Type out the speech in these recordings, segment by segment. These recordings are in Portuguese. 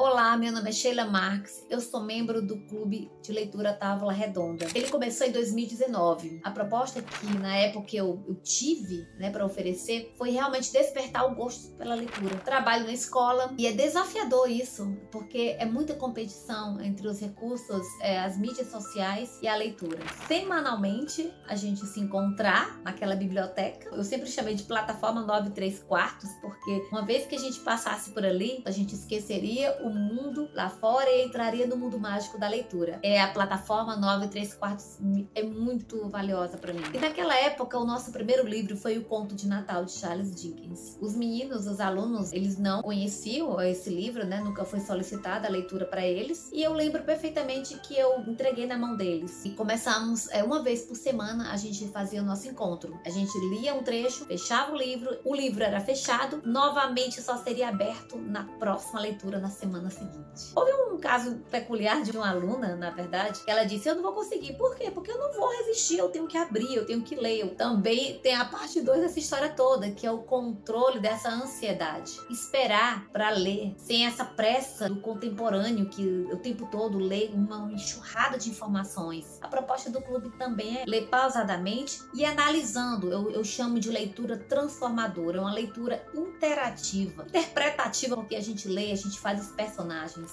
Olá, meu nome é Sheila Marques, eu sou membro do Clube de Leitura Távola Redonda. Ele começou em 2019. A proposta que na época eu tive para oferecer foi realmente despertar o gosto pela leitura. Trabalho na escola e é desafiador isso, porque é muita competição entre os recursos, as mídias sociais e a leitura. Semanalmente a gente se encontrar naquela biblioteca, eu sempre chamei de plataforma 9/3/4, porque uma vez que a gente passasse por ali, a gente esqueceria o mundo lá fora e entraria no mundo mágico da leitura. A plataforma 9/3/4 é muito valiosa para mim. E naquela época, o nosso primeiro livro foi O Conto de Natal, de Charles Dickens. Os meninos, os alunos, eles não conheciam esse livro, nunca foi solicitada a leitura para eles. E eu lembro perfeitamente que eu entreguei na mão deles. E começamos, uma vez por semana, a gente fazia o nosso encontro. A gente lia um trecho, fechava o livro era fechado, novamente só seria aberto na próxima leitura, na semana seguinte. Houve um caso peculiar de uma aluna, na verdade, que ela disse: eu não vou conseguir. Por quê? Porque eu não vou resistir, eu tenho que abrir, eu tenho que ler. Também tem a parte 2 dessa história toda, que é o controle dessa ansiedade. Esperar para ler, sem essa pressa do contemporâneo que o tempo todo lê uma enxurrada de informações. A proposta do clube também é ler pausadamente e analisando. Eu chamo de leitura transformadora, é uma leitura interativa, interpretativa, porque a gente lê, a gente faz os personagens.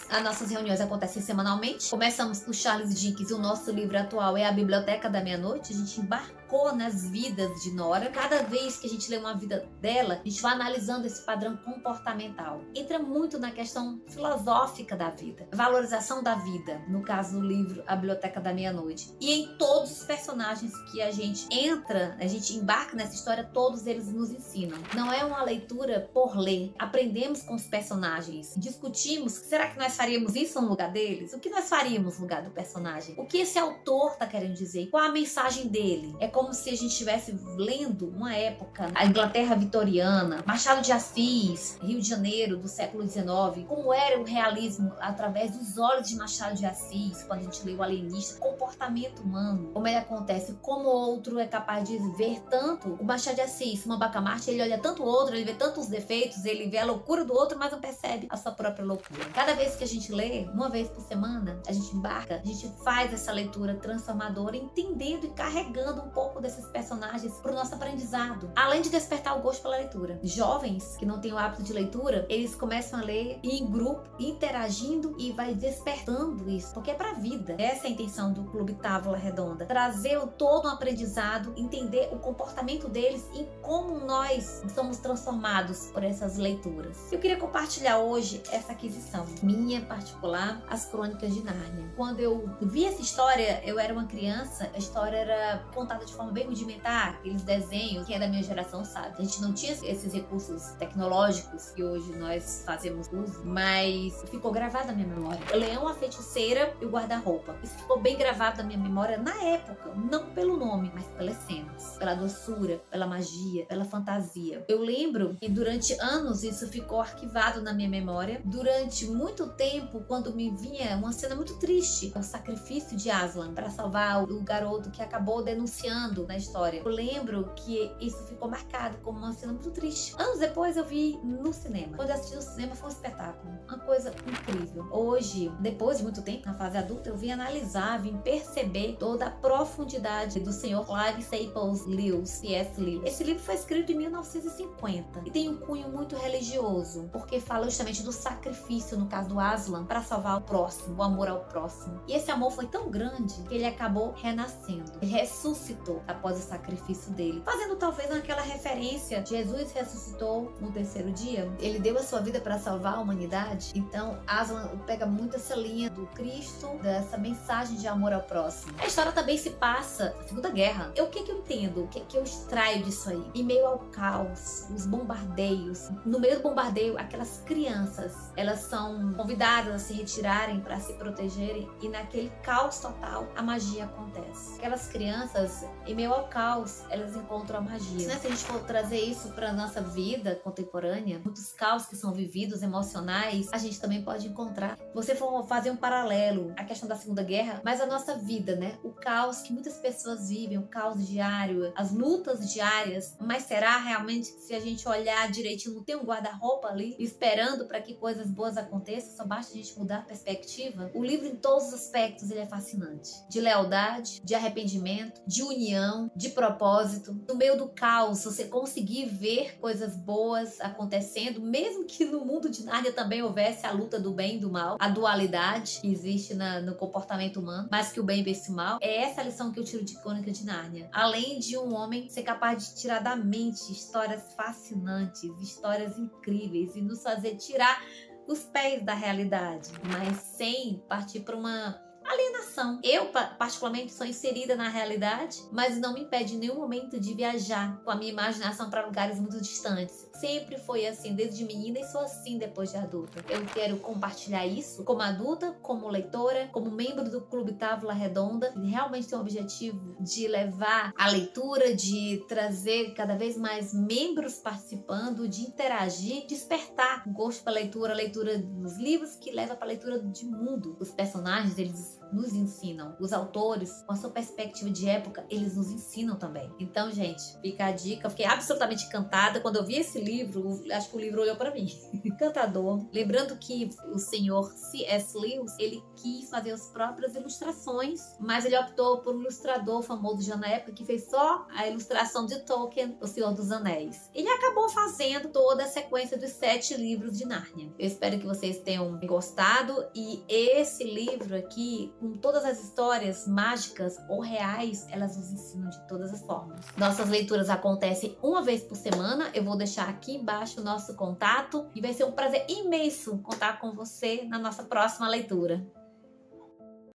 As nossas reuniões acontecem semanalmente. Começamos com Charles Dickens e o nosso livro atual é A Biblioteca da Meia-Noite. A gente embarcou nas vidas de Nora. Cada vez que a gente lê uma vida dela, a gente vai analisando esse padrão comportamental. Entra muito na questão filosófica da vida, valorização da vida, no caso do livro A Biblioteca da Meia-Noite. E em todos os personagens que a gente entra, a gente embarca nessa história, todos eles nos ensinam. Não é uma leitura por ler. Aprendemos com os personagens, discutimos, será que nós faríamos isso no lugar deles? O que nós faríamos no lugar do personagem? O que esse autor está querendo dizer? Qual a mensagem dele? É como se a gente estivesse lendo uma época, a Inglaterra vitoriana, Machado de Assis, Rio de Janeiro do século XIX, como era o realismo através dos olhos de Machado de Assis, quando a gente lê O Alienista, comportamento humano, como ele acontece, como o outro é capaz de ver tanto. O Machado de Assis, uma Bacamarte, ele olha tanto o outro, ele vê tantos defeitos, ele vê a loucura do outro, mas não percebe a sua própria loucura. Cada vez que a gente lê, uma vez por semana, a gente embarca, a gente faz essa leitura transformadora, entendendo e carregando um pouco desses personagens para o nosso aprendizado, além de despertar o gosto pela leitura. Jovens que não têm o hábito de leitura, eles começam a ler em grupo, interagindo, e vai despertando isso, porque é para a vida. Essa é a intenção do Clube Távola Redonda, trazer todo um aprendizado, entender o comportamento deles e como nós somos transformados por essas leituras. Eu queria compartilhar hoje essa aquisição minha particular, As Crônicas de Nárnia. Quando eu vi essa história, eu era uma criança, a história era contada de forma bem rudimentar, aqueles desenhos, quem é da minha geração sabe. A gente não tinha esses recursos tecnológicos que hoje nós fazemos uso, mas ficou gravado na minha memória. O Leão, a Feiticeira e o Guarda-Roupa. Isso ficou bem gravado na minha memória na época, não pelo nome, mas pelas cenas, pela doçura, pela magia, pela fantasia. Eu lembro que durante anos isso ficou arquivado na minha memória. Durante muito tempo, quando me vinha uma cena muito triste, o sacrifício de Aslan para salvar o garoto que acabou denunciando na história, eu lembro que isso ficou marcado como uma cena muito triste. Anos depois eu vi no cinema. Quando eu assisti no cinema foi um espetáculo, uma coisa incrível. Hoje, depois de muito tempo, na fase adulta, eu vim analisar, vim perceber toda a profundidade do Sr. Clive Staples Lewis, C.S. Lewis. Esse livro foi escrito em 1950 e tem um cunho muito religioso, porque fala justamente do sacrifício, no caso do Aslan, para salvar o próximo, o amor ao próximo. E esse amor foi tão grande que ele acabou renascendo. Ele ressuscitou após o sacrifício dele, fazendo talvez aquela referência: Jesus ressuscitou no terceiro dia, ele deu a sua vida para salvar a humanidade. Então Aslan pega muito essa linha do Cristo, dessa mensagem de amor ao próximo. A história também se passa na Segunda Guerra. O que eu entendo? O que eu extraio disso aí? Em meio ao caos, os bombardeios, no meio do bombardeio, aquelas crianças, elas são convidadas a se retirarem para se protegerem, e naquele caos total a magia acontece. Aquelas crianças, em meio ao caos, elas encontram a magia. Se a gente for trazer isso para nossa vida contemporânea, muitos caos que são vividos, emocionais, a gente também pode encontrar. Você for fazer um paralelo à questão da Segunda Guerra, mas a nossa vida, né? O caos que muitas pessoas vivem, o caos diário, as lutas diárias. Mas será realmente que se a gente olhar direitinho, não tem um guarda-roupa ali esperando para que coisas boas aconteçam? Só basta a gente mudar a perspectiva. O livro, em todos os aspectos, ele é fascinante. De lealdade, de arrependimento, de união, de propósito. No meio do caos, você conseguir ver coisas boas acontecendo, mesmo que no mundo de Nárnia também houvesse a luta do bem e do mal, a dualidade que existe no comportamento humano, mas que o bem vence o mal. É essa a lição que eu tiro de Crônica de Nárnia. Além de um homem ser capaz de tirar da mente histórias fascinantes, histórias incríveis e nos fazer tirar os pés da realidade, mas sem partir para uma alienação. Eu, particularmente, sou inserida na realidade, mas não me impede em nenhum momento de viajar com a minha imaginação para lugares muito distantes. Sempre foi assim, desde menina, e sou assim depois de adulta. Eu quero compartilhar isso como adulta, como leitora, como membro do Clube Távola Redonda. Realmente tem o objetivo de levar a leitura, de trazer cada vez mais membros participando, de interagir, despertar o gosto pela leitura, a leitura dos livros que leva para a leitura de mundo. Os personagens, eles nos ensinam. Os autores, com a sua perspectiva de época, eles nos ensinam também. Então, gente, fica a dica. Eu fiquei absolutamente encantada quando eu vi esse livro. Acho que o livro olhou para mim. Encantador. Lembrando que o senhor C.S. Lewis, ele quis fazer as próprias ilustrações, mas ele optou por um ilustrador famoso já na época que fez só a ilustração de Tolkien, O Senhor dos Anéis. Ele acabou fazendo toda a sequência dos 7 livros de Nárnia. Eu espero que vocês tenham gostado, e esse livro aqui, com todas as histórias mágicas ou reais, elas nos ensinam de todas as formas. Nossas leituras acontecem uma vez por semana. Eu vou deixar aqui embaixo o nosso contato e vai ser um prazer imenso contar com você na nossa próxima leitura.